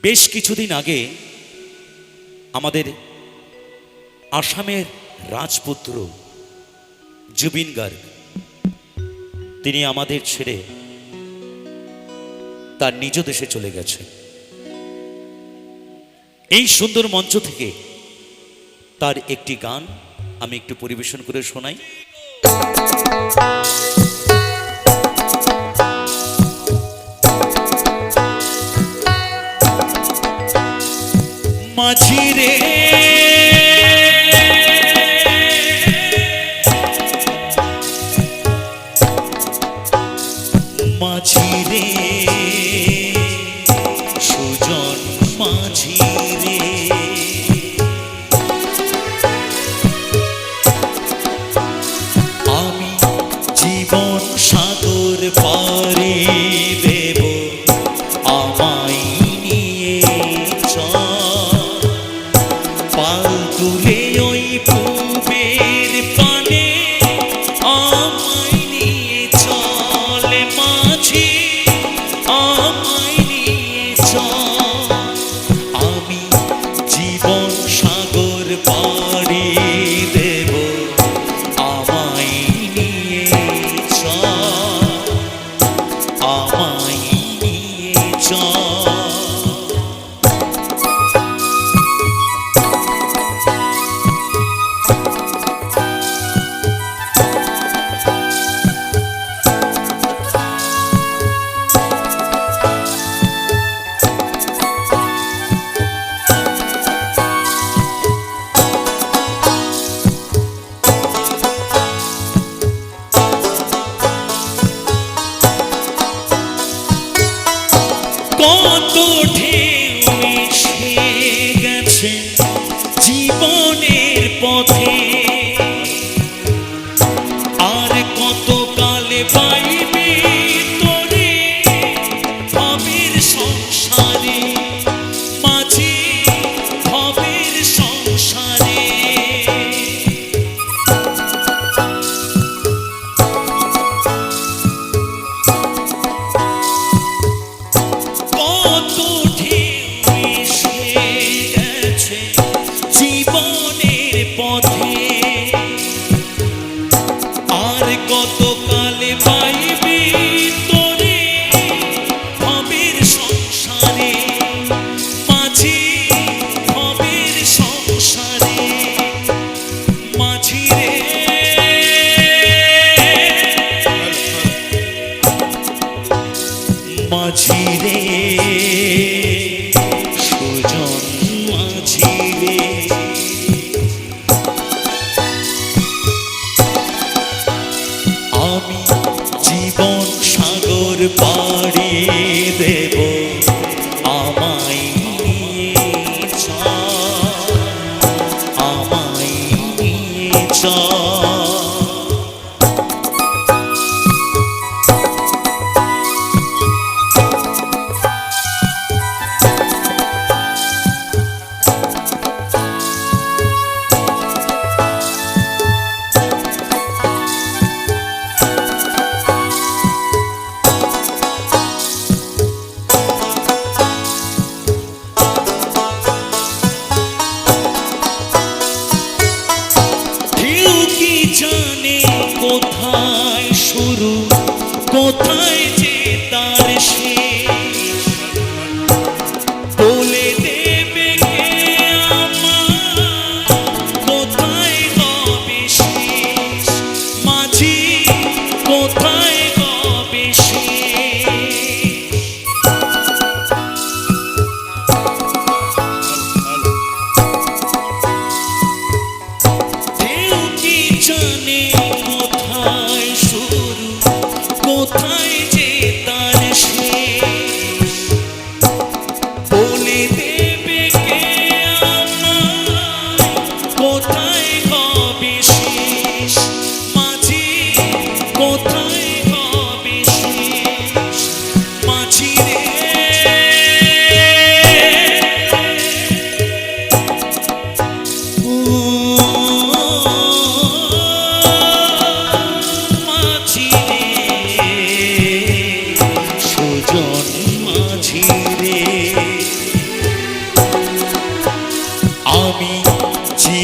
বেশ কিছুদিন আগে আমাদের আসামের রাজপুত্র জুবিন গার্গ তিনি আমাদের ছেড়ে তার নিজ দেশে চলে গেছে। এই সুন্দর মঞ্চ থেকে তার একটি গান আমি একটু পরিবেশন করে শোনাই। মাঝি রে মাঝি রে সুজন মাঝি রে, আমি জীবন সাগর পাড়ি দেব, আমায় নিয়ে চল পাল তুলে ওই পূবের পানে, আমায় নিয়ে চল মাঝি, আমায় নিয়ে চল। আমি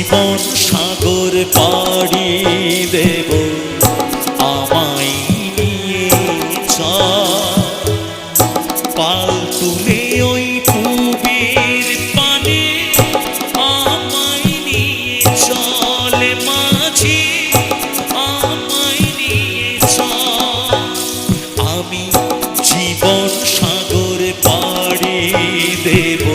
জীবন সাগর পাড়ি দেব আমায় নিয়ে চল পাল তুলে ওই পুবের পানে আমায় নিয়ে চল মাঝি আমায় নিয়ে চল আমি জীবন সাগর পাড়ি দেব